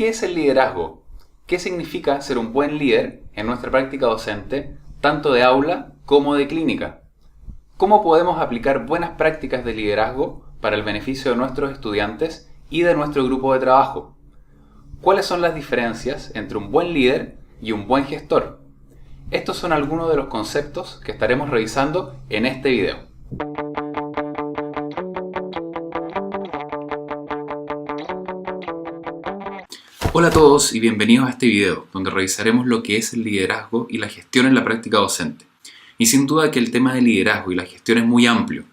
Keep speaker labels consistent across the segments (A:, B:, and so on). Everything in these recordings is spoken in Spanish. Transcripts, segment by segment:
A: ¿Qué es el liderazgo? ¿Qué significa ser un buen líder en nuestra práctica docente, tanto de aula como de clínica? ¿Cómo podemos aplicar buenas prácticas de liderazgo para el beneficio de nuestros estudiantes y de nuestro grupo de trabajo? ¿Cuáles son las diferencias entre un buen líder y un buen gestor? Estos son algunos de los conceptos que estaremos revisando en este video. Hola a todos y bienvenidos a este video, donde revisaremos lo que es el liderazgo y la gestión en la práctica docente. Y sin duda que el tema del liderazgo y la gestión es muy amplio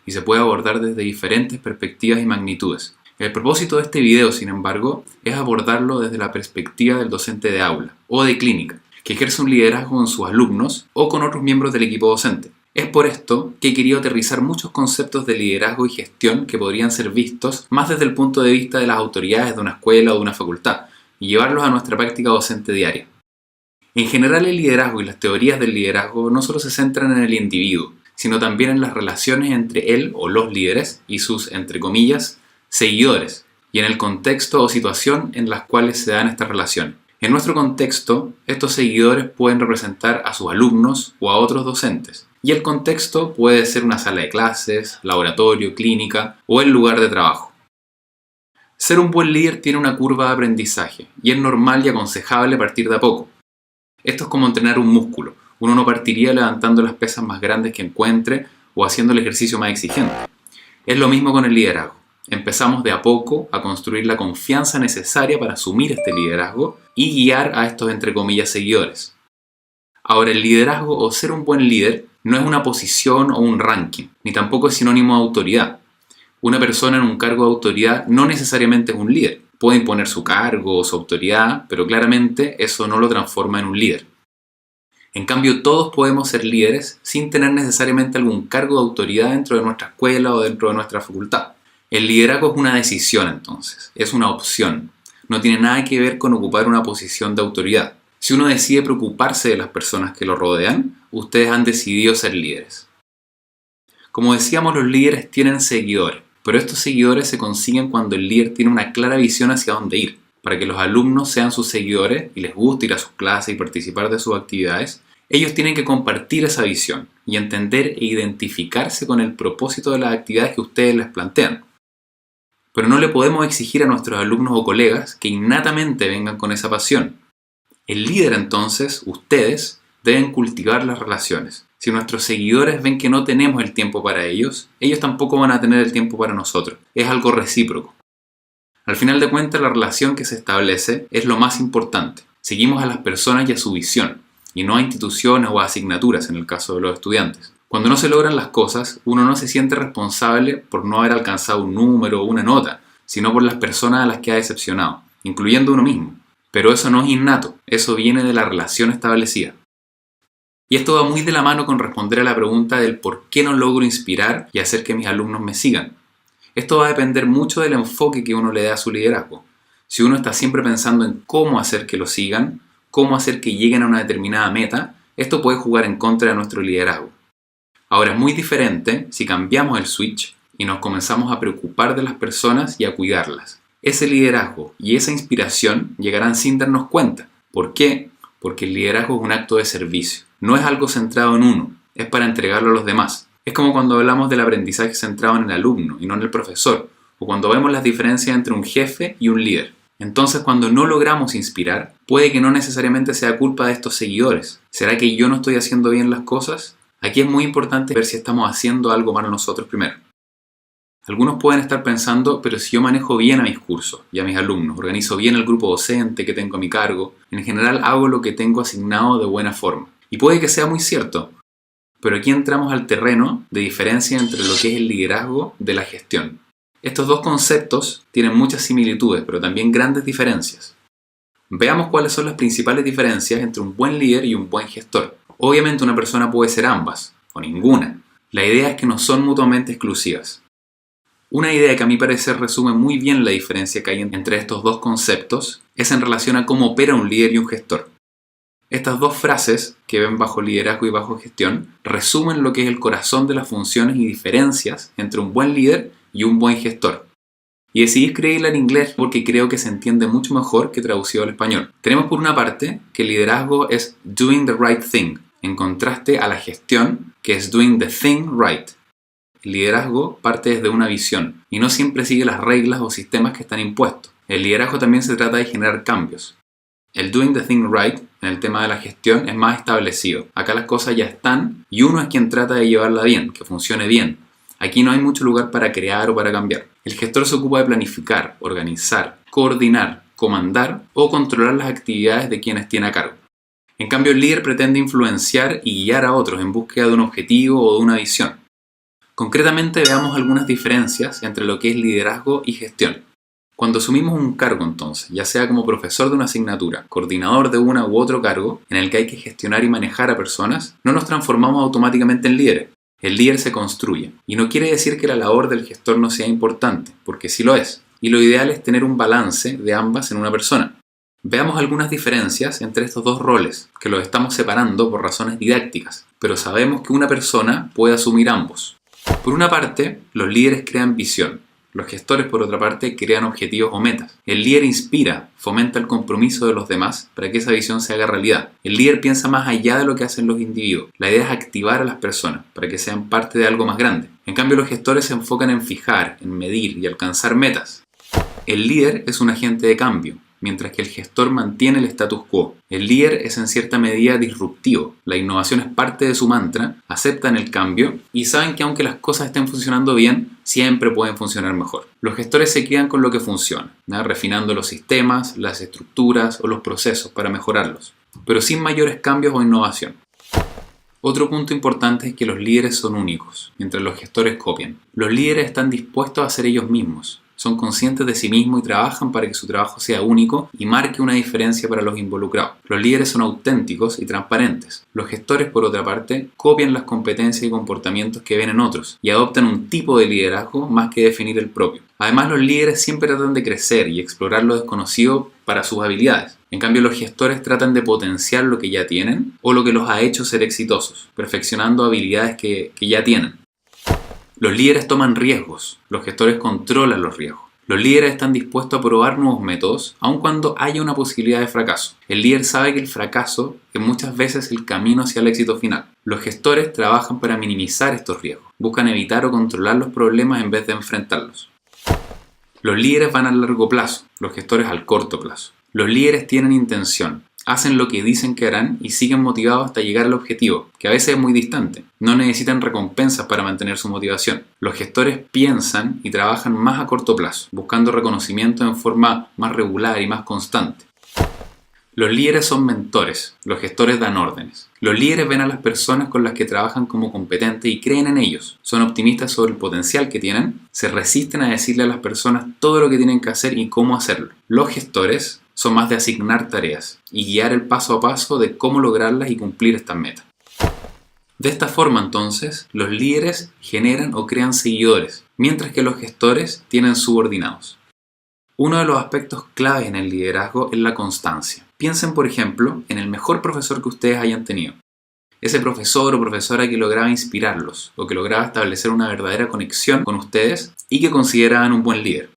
A: y se puede abordar desde diferentes perspectivas y magnitudes. El propósito de este video, sin embargo, es abordarlo desde la perspectiva del docente de aula o de clínica, que ejerce un liderazgo con sus alumnos o con otros miembros del equipo docente. Es por esto que he querido aterrizar muchos conceptos de liderazgo y gestión que podrían ser vistos más desde el punto de vista de las autoridades de una escuela o de una facultad, y llevarlos a nuestra práctica docente diaria. En general, el liderazgo y las teorías del liderazgo no solo se centran en el individuo, sino también en las relaciones entre él o los líderes y sus, entre comillas, seguidores, y en el contexto o situación en las cuales se dan estas relaciones. En nuestro contexto, estos seguidores pueden representar a sus alumnos o a otros docentes, y el contexto puede ser una sala de clases, laboratorio, clínica o el lugar de trabajo. Ser un buen líder tiene una curva de aprendizaje y es normal y aconsejable partir de a poco. Esto es como entrenar un músculo. Uno no partiría levantando las pesas más grandes que encuentre o haciendo el ejercicio más exigente. Es lo mismo con el liderazgo. Empezamos de a poco a construir la confianza necesaria para asumir este liderazgo y guiar a estos entre comillas seguidores. Ahora, el liderazgo o ser un buen líder no es una posición o un ranking, ni tampoco es sinónimo de autoridad. Una persona en un cargo de autoridad no necesariamente es un líder. Puede imponer su cargo o su autoridad, pero claramente eso no lo transforma en un líder. En cambio, todos podemos ser líderes sin tener necesariamente algún cargo de autoridad dentro de nuestra escuela o dentro de nuestra facultad. El liderazgo es una decisión entonces, es una opción. No tiene nada que ver con ocupar una posición de autoridad. Si uno decide preocuparse de las personas que lo rodean, ustedes han decidido ser líderes. Como decíamos, los líderes tienen seguidores. Pero estos seguidores se consiguen cuando el líder tiene una clara visión hacia dónde ir. Para que los alumnos sean sus seguidores y les guste ir a sus clases y participar de sus actividades, ellos tienen que compartir esa visión y entender e identificarse con el propósito de las actividades que ustedes les plantean. Pero no le podemos exigir a nuestros alumnos o colegas que innatamente vengan con esa pasión. El líder entonces, ustedes, deben cultivar las relaciones. Si nuestros seguidores ven que no tenemos el tiempo para ellos, ellos tampoco van a tener el tiempo para nosotros. Es algo recíproco. Al final de cuentas, la relación que se establece es lo más importante. Seguimos a las personas y a su visión, y no a instituciones o a asignaturas en el caso de los estudiantes. Cuando no se logran las cosas, uno no se siente responsable por no haber alcanzado un número o una nota, sino por las personas a las que ha decepcionado, incluyendo uno mismo. Pero eso no es innato, eso viene de la relación establecida. Y esto va muy de la mano con responder a la pregunta del por qué no logro inspirar y hacer que mis alumnos me sigan. Esto va a depender mucho del enfoque que uno le dé a su liderazgo. Si uno está siempre pensando en cómo hacer que lo sigan, cómo hacer que lleguen a una determinada meta, esto puede jugar en contra de nuestro liderazgo. Ahora, es muy diferente si cambiamos el switch y nos comenzamos a preocupar de las personas y a cuidarlas. Ese liderazgo y esa inspiración llegarán sin darnos cuenta. ¿Por qué? Porque el liderazgo es un acto de servicio. No es algo centrado en uno, es para entregarlo a los demás. Es como cuando hablamos del aprendizaje centrado en el alumno y no en el profesor, o cuando vemos las diferencias entre un jefe y un líder. Entonces, cuando no logramos inspirar, puede que no necesariamente sea culpa de estos seguidores. ¿Será que yo no estoy haciendo bien las cosas? Aquí es muy importante ver si estamos haciendo algo para nosotros primero. Algunos pueden estar pensando, pero si yo manejo bien a mis cursos y a mis alumnos, organizo bien el grupo docente que tengo a mi cargo, en general hago lo que tengo asignado de buena forma. Y puede que sea muy cierto, pero aquí entramos al terreno de diferencia entre lo que es el liderazgo de la gestión. Estos dos conceptos tienen muchas similitudes, pero también grandes diferencias. Veamos cuáles son las principales diferencias entre un buen líder y un buen gestor. Obviamente una persona puede ser ambas, o ninguna. La idea es que no son mutuamente exclusivas. Una idea que a mi parecer resume muy bien la diferencia que hay entre estos dos conceptos es en relación a cómo opera un líder y un gestor. Estas dos frases, que ven bajo liderazgo y bajo gestión, resumen lo que es el corazón de las funciones y diferencias entre un buen líder y un buen gestor. Y decidí escribirla en inglés porque creo que se entiende mucho mejor que traducido al español. Tenemos por una parte que el liderazgo es doing the right thing, en contraste a la gestión, que es doing the thing right. El liderazgo parte desde una visión y no siempre sigue las reglas o sistemas que están impuestos. El liderazgo también se trata de generar cambios. El doing the thing right, en el tema de la gestión, es más establecido. Acá las cosas ya están y uno es quien trata de llevarla bien, que funcione bien. Aquí no hay mucho lugar para crear o para cambiar. El gestor se ocupa de planificar, organizar, coordinar, comandar o controlar las actividades de quienes tiene a cargo. En cambio, el líder pretende influenciar y guiar a otros en búsqueda de un objetivo o de una visión. Concretamente, veamos algunas diferencias entre lo que es liderazgo y gestión. Cuando asumimos un cargo entonces, ya sea como profesor de una asignatura, coordinador de una u otro cargo en el que hay que gestionar y manejar a personas, no nos transformamos automáticamente en líderes. El líder se construye, y no quiere decir que la labor del gestor no sea importante, porque sí lo es, y lo ideal es tener un balance de ambas en una persona. Veamos algunas diferencias entre estos dos roles, que los estamos separando por razones didácticas, pero sabemos que una persona puede asumir ambos. Por una parte, los líderes crean visión. Los gestores, por otra parte, crean objetivos o metas. El líder inspira, fomenta el compromiso de los demás para que esa visión se haga realidad. El líder piensa más allá de lo que hacen los individuos. La idea es activar a las personas para que sean parte de algo más grande. En cambio, los gestores se enfocan en fijar, en medir y alcanzar metas. El líder es un agente de cambio, mientras que el gestor mantiene el status quo. El líder es en cierta medida disruptivo. La innovación es parte de su mantra, aceptan el cambio y saben que aunque las cosas estén funcionando bien, siempre pueden funcionar mejor. Los gestores se quedan con lo que funciona, refinando los sistemas, las estructuras o los procesos para mejorarlos, pero sin mayores cambios o innovación. Otro punto importante es que los líderes son únicos, mientras los gestores copian. Los líderes están dispuestos a ser ellos mismos. Son conscientes de sí mismos y trabajan para que su trabajo sea único y marque una diferencia para los involucrados. Los líderes son auténticos y transparentes. Los gestores, por otra parte, copian las competencias y comportamientos que ven en otros y adoptan un tipo de liderazgo más que definir el propio. Además, los líderes siempre tratan de crecer y explorar lo desconocido para sus habilidades. En cambio, los gestores tratan de potenciar lo que ya tienen o lo que los ha hecho ser exitosos, perfeccionando habilidades que ya tienen. Los líderes toman riesgos, los gestores controlan los riesgos. Los líderes están dispuestos a probar nuevos métodos, aun cuando haya una posibilidad de fracaso. El líder sabe que el fracaso es muchas veces el camino hacia el éxito final. Los gestores trabajan para minimizar estos riesgos, buscan evitar o controlar los problemas en vez de enfrentarlos. Los líderes van al largo plazo, los gestores al corto plazo. Los líderes tienen intención. Hacen lo que dicen que harán y siguen motivados hasta llegar al objetivo, que a veces es muy distante. No necesitan recompensas para mantener su motivación. Los gestores piensan y trabajan más a corto plazo, buscando reconocimiento en forma más regular y más constante. Los líderes son mentores, los gestores dan órdenes. Los líderes ven a las personas con las que trabajan como competentes y creen en ellos. Son optimistas sobre el potencial que tienen, se resisten a decirle a las personas todo lo que tienen que hacer y cómo hacerlo. Los gestores son más de asignar tareas y guiar el paso a paso de cómo lograrlas y cumplir estas metas. De esta forma, entonces, los líderes generan o crean seguidores, mientras que los gestores tienen subordinados. Uno de los aspectos claves en el liderazgo es la constancia. Piensen, por ejemplo, en el mejor profesor que ustedes hayan tenido. Ese profesor o profesora que lograba inspirarlos o que lograba establecer una verdadera conexión con ustedes y que consideraban un buen líder.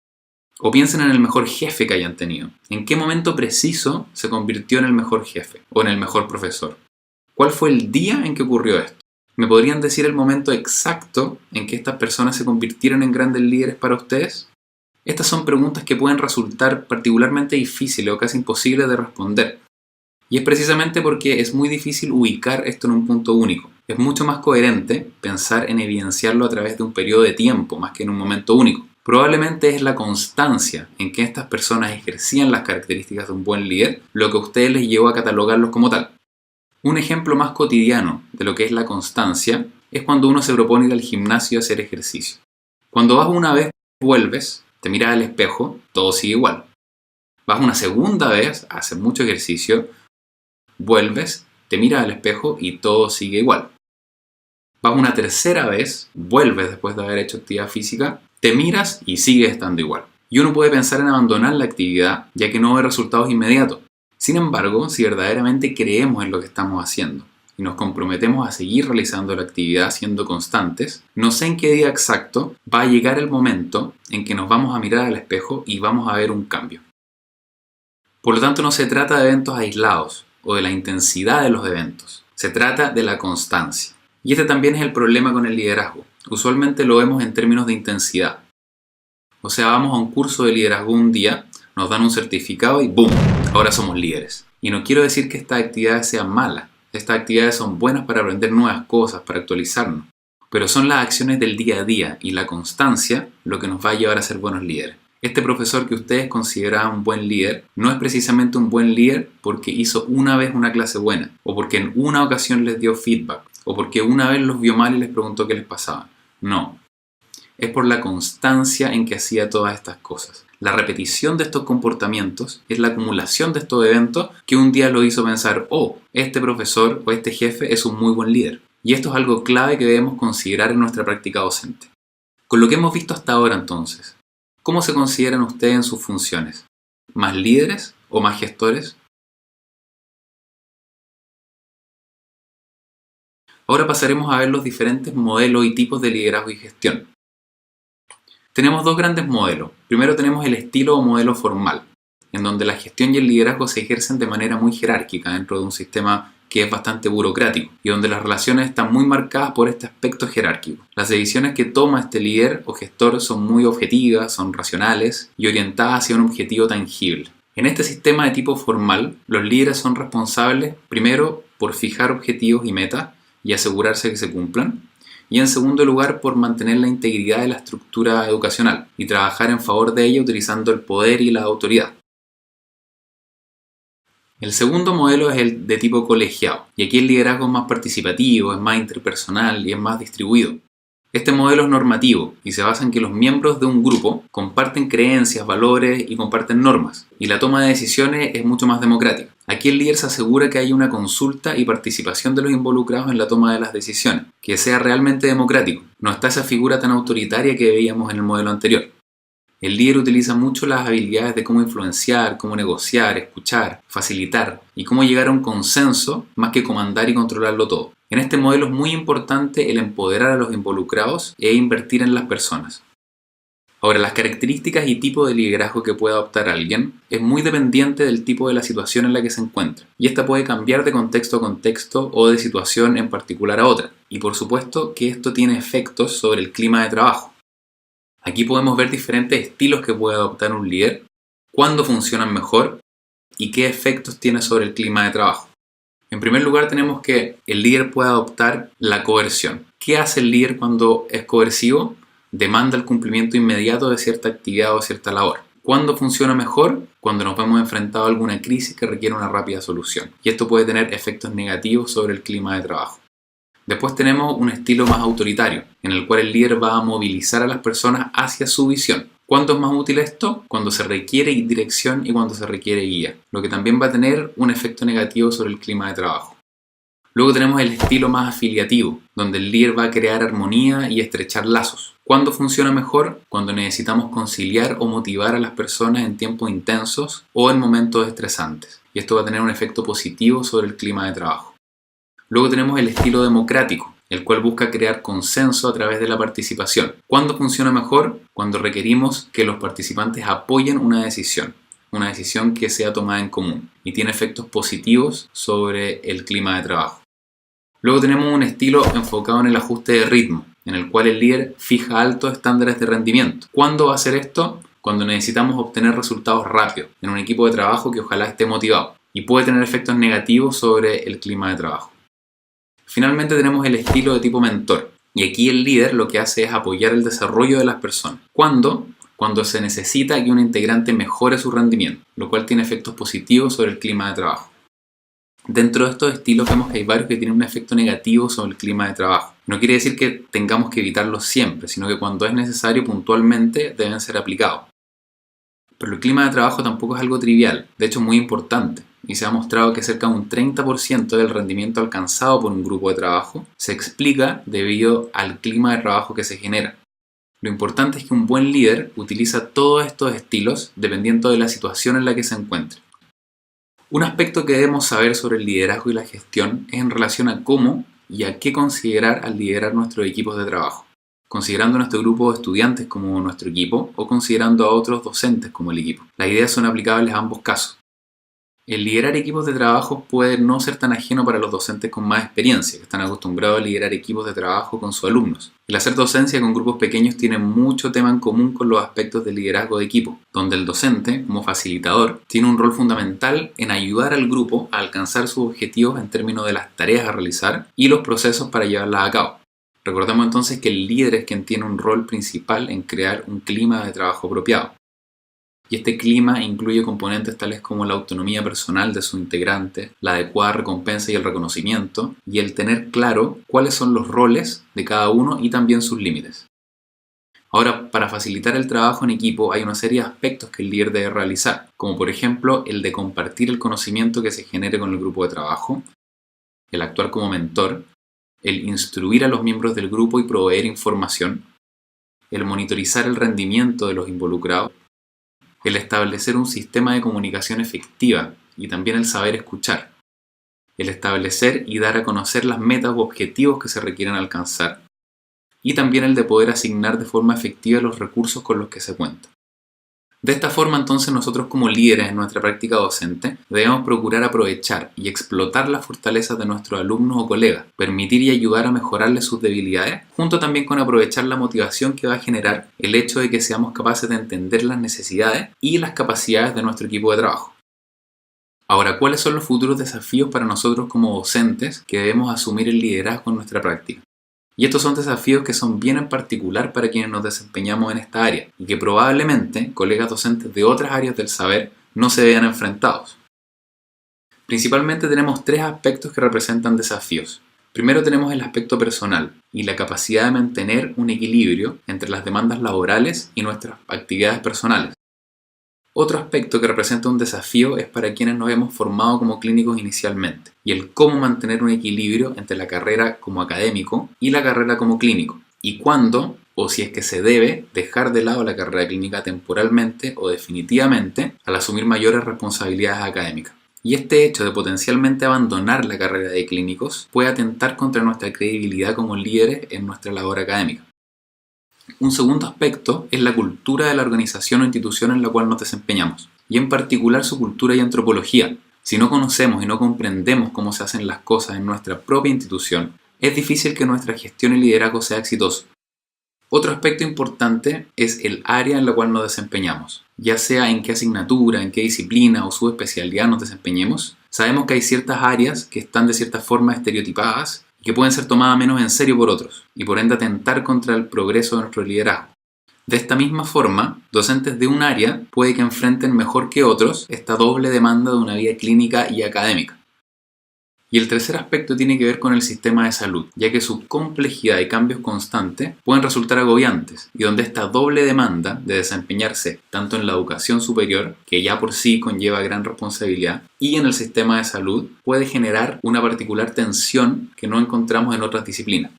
A: O piensen en el mejor jefe que hayan tenido. ¿En qué momento preciso se convirtió en el mejor jefe o en el mejor profesor? ¿Cuál fue el día en que ocurrió esto? ¿Me podrían decir el momento exacto en que estas personas se convirtieron en grandes líderes para ustedes? Estas son preguntas que pueden resultar particularmente difíciles o casi imposibles de responder. Y es precisamente porque es muy difícil ubicar esto en un punto único. Es mucho más coherente pensar en evidenciarlo a través de un periodo de tiempo más que en un momento único. Probablemente es la constancia en que estas personas ejercían las características de un buen líder lo que a ustedes les llevó a catalogarlos como tal. Un ejemplo más cotidiano de lo que es la constancia es cuando uno se propone ir al gimnasio a hacer ejercicio. Cuando vas una vez, vuelves, te miras al espejo, todo sigue igual. Vas una segunda vez a hacer mucho ejercicio, vuelves, te miras al espejo y todo sigue igual. Vas una tercera vez, vuelves después de haber hecho actividad física, te miras y sigue estando igual. Y uno puede pensar en abandonar la actividad ya que no ve resultados inmediatos. Sin embargo, si verdaderamente creemos en lo que estamos haciendo y nos comprometemos a seguir realizando la actividad siendo constantes, no sé en qué día exacto va a llegar el momento en que nos vamos a mirar al espejo y vamos a ver un cambio. Por lo tanto, no se trata de eventos aislados o de la intensidad de los eventos, se trata de la constancia. Y este también es el problema con el liderazgo. Usualmente lo vemos en términos de intensidad. O sea, vamos a un curso de liderazgo un día, nos dan un certificado y ¡boom! Ahora somos líderes. Y no quiero decir que estas actividades sean malas. Estas actividades son buenas para aprender nuevas cosas, para actualizarnos. Pero son las acciones del día a día y la constancia lo que nos va a llevar a ser buenos líderes. Este profesor que ustedes consideraban un buen líder no es precisamente un buen líder porque hizo una vez una clase buena, o porque en una ocasión les dio feedback, o porque una vez los vio mal y les preguntó qué les pasaba. No. Es por la constancia en que hacía todas estas cosas. La repetición de estos comportamientos es la acumulación de estos eventos que un día lo hizo pensar, oh, este profesor o este jefe es un muy buen líder. Y esto es algo clave que debemos considerar en nuestra práctica docente. Con lo que hemos visto hasta ahora entonces, ¿cómo se consideran ustedes en sus funciones? ¿Más líderes o más gestores? Ahora pasaremos a ver los diferentes modelos y tipos de liderazgo y gestión. Tenemos dos grandes modelos. Primero tenemos el estilo o modelo formal, en donde la gestión y el liderazgo se ejercen de manera muy jerárquica dentro de un sistema que es bastante burocrático y donde las relaciones están muy marcadas por este aspecto jerárquico. Las decisiones que toma este líder o gestor son muy objetivas, son racionales y orientadas hacia un objetivo tangible. En este sistema de tipo formal, los líderes son responsables primero por fijar objetivos y metas y asegurarse que se cumplan, y en segundo lugar por mantener la integridad de la estructura educacional y trabajar en favor de ella utilizando el poder y la autoridad. El segundo modelo es el de tipo colegiado, y aquí el liderazgo es más participativo, es más interpersonal y es más distribuido. Este modelo es normativo y se basa en que los miembros de un grupo comparten creencias, valores y comparten normas, y la toma de decisiones es mucho más democrática. Aquí el líder se asegura que haya una consulta y participación de los involucrados en la toma de las decisiones, que sea realmente democrático. No está esa figura tan autoritaria que veíamos en el modelo anterior. El líder utiliza mucho las habilidades de cómo influenciar, cómo negociar, escuchar, facilitar y cómo llegar a un consenso más que comandar y controlarlo todo. En este modelo es muy importante el empoderar a los involucrados e invertir en las personas. Ahora, las características y tipo de liderazgo que puede adoptar alguien es muy dependiente del tipo de la situación en la que se encuentra, y esta puede cambiar de contexto a contexto o de situación en particular a otra, y por supuesto que esto tiene efectos sobre el clima de trabajo. Aquí podemos ver diferentes estilos que puede adoptar un líder, cuándo funcionan mejor y qué efectos tiene sobre el clima de trabajo. En primer lugar tenemos que el líder puede adoptar la coerción. ¿Qué hace el líder cuando es coercivo? Demanda el cumplimiento inmediato de cierta actividad o cierta labor. ¿Cuándo funciona mejor? Cuando nos vemos enfrentados a alguna crisis que requiere una rápida solución. Y esto puede tener efectos negativos sobre el clima de trabajo. Después tenemos un estilo más autoritario, en el cual el líder va a movilizar a las personas hacia su visión. ¿Cuándo es más útil esto? Cuando se requiere dirección y cuando se requiere guía, lo que también va a tener un efecto negativo sobre el clima de trabajo. Luego tenemos el estilo más afiliativo, donde el líder va a crear armonía y estrechar lazos. ¿Cuándo funciona mejor? Cuando necesitamos conciliar o motivar a las personas en tiempos intensos o en momentos estresantes. Y esto va a tener un efecto positivo sobre el clima de trabajo. Luego tenemos el estilo democrático, el cual busca crear consenso a través de la participación. ¿Cuándo funciona mejor? Cuando requerimos que los participantes apoyen una decisión que sea tomada en común y tiene efectos positivos sobre el clima de trabajo. Luego tenemos un estilo enfocado en el ajuste de ritmo, en el cual el líder fija altos estándares de rendimiento. ¿Cuándo va a hacer esto? Cuando necesitamos obtener resultados rápidos en un equipo de trabajo que ojalá esté motivado y puede tener efectos negativos sobre el clima de trabajo. Finalmente tenemos el estilo de tipo mentor, y aquí el líder lo que hace es apoyar el desarrollo de las personas. ¿Cuándo? Cuando se necesita que un integrante mejore su rendimiento, lo cual tiene efectos positivos sobre el clima de trabajo. Dentro de estos estilos vemos que hay varios que tienen un efecto negativo sobre el clima de trabajo. No quiere decir que tengamos que evitarlos siempre, sino que cuando es necesario puntualmente deben ser aplicados. Pero el clima de trabajo tampoco es algo trivial, de hecho es muy importante. Y se ha mostrado que cerca de un 30% del rendimiento alcanzado por un grupo de trabajo se explica debido al clima de trabajo que se genera. Lo importante es que un buen líder utiliza todos estos estilos dependiendo de la situación en la que se encuentre. Un aspecto que debemos saber sobre el liderazgo y la gestión es en relación a cómo y a qué considerar al liderar nuestros equipos de trabajo, considerando a nuestro grupo de estudiantes como nuestro equipo o considerando a otros docentes como el equipo. Las ideas son aplicables a ambos casos. El liderar equipos de trabajo puede no ser tan ajeno para los docentes con más experiencia, que están acostumbrados a liderar equipos de trabajo con sus alumnos. El hacer docencia con grupos pequeños tiene mucho tema en común con los aspectos del liderazgo de equipo, donde el docente, como facilitador, tiene un rol fundamental en ayudar al grupo a alcanzar sus objetivos en términos de las tareas a realizar y los procesos para llevarlas a cabo. Recordemos entonces que el líder es quien tiene un rol principal en crear un clima de trabajo apropiado. Y este clima incluye componentes tales como la autonomía personal de sus integrantes, la adecuada recompensa y el reconocimiento, y el tener claro cuáles son los roles de cada uno y también sus límites. Ahora, para facilitar el trabajo en equipo hay una serie de aspectos que el líder debe realizar, como por ejemplo el de compartir el conocimiento que se genere con el grupo de trabajo, el actuar como mentor, el instruir a los miembros del grupo y proveer información, el monitorizar el rendimiento de los involucrados, el establecer un sistema de comunicación efectiva y también el saber escuchar, el establecer y dar a conocer las metas u objetivos que se requieren alcanzar y también el de poder asignar de forma efectiva los recursos con los que se cuenta. De esta forma entonces nosotros como líderes en nuestra práctica docente debemos procurar aprovechar y explotar las fortalezas de nuestros alumnos o colegas, permitir y ayudar a mejorarles sus debilidades, junto también con aprovechar la motivación que va a generar el hecho de que seamos capaces de entender las necesidades y las capacidades de nuestro equipo de trabajo. Ahora, ¿cuáles son los futuros desafíos para nosotros como docentes que debemos asumir el liderazgo en nuestra práctica? Y estos son desafíos que son bien en particular para quienes nos desempeñamos en esta área y que probablemente colegas docentes de otras áreas del saber no se vean enfrentados. Principalmente tenemos tres aspectos que representan desafíos. Primero tenemos el aspecto personal y la capacidad de mantener un equilibrio entre las demandas laborales y nuestras actividades personales. Otro aspecto que representa un desafío es para quienes nos hemos formado como clínicos inicialmente, y el cómo mantener un equilibrio entre la carrera como académico y la carrera como clínico, y cuándo, o si es que se debe, dejar de lado la carrera clínica temporalmente o definitivamente al asumir mayores responsabilidades académicas. Y este hecho de potencialmente abandonar la carrera de clínicos puede atentar contra nuestra credibilidad como líderes en nuestra labor académica. Un segundo aspecto es la cultura de la organización o institución en la cual nos desempeñamos, y en particular su cultura y antropología. Si no conocemos y no comprendemos cómo se hacen las cosas en nuestra propia institución, es difícil que nuestra gestión y liderazgo sea exitoso. Otro aspecto importante es el área en la cual nos desempeñamos, ya sea en qué asignatura, en qué disciplina o subespecialidad nos desempeñemos. Sabemos que hay ciertas áreas que están de cierta forma estereotipadas y que pueden ser tomadas menos en serio por otros, y por ende atentar contra el progreso de nuestro liderazgo. De esta misma forma, docentes de un área puede que enfrenten mejor que otros esta doble demanda de una vida clínica y académica. Y el tercer aspecto tiene que ver con el sistema de salud, ya que su complejidad y cambios constantes pueden resultar agobiantes, y donde esta doble demanda de desempeñarse tanto en la educación superior, que ya por sí conlleva gran responsabilidad, y en el sistema de salud puede generar una particular tensión que no encontramos en otras disciplinas.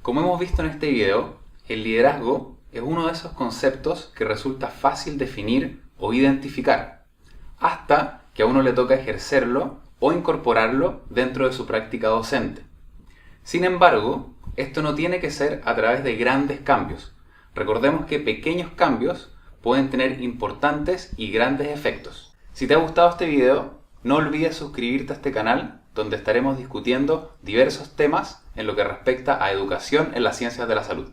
A: Como hemos visto en este video, el liderazgo es uno de esos conceptos que resulta fácil definir o identificar, hasta que a uno le toca ejercerlo o incorporarlo dentro de su práctica docente. Sin embargo, esto no tiene que ser a través de grandes cambios. Recordemos que pequeños cambios pueden tener importantes y grandes efectos. Si te ha gustado este video, no olvides suscribirte a este canal, donde estaremos discutiendo diversos temas en lo que respecta a educación en las ciencias de la salud.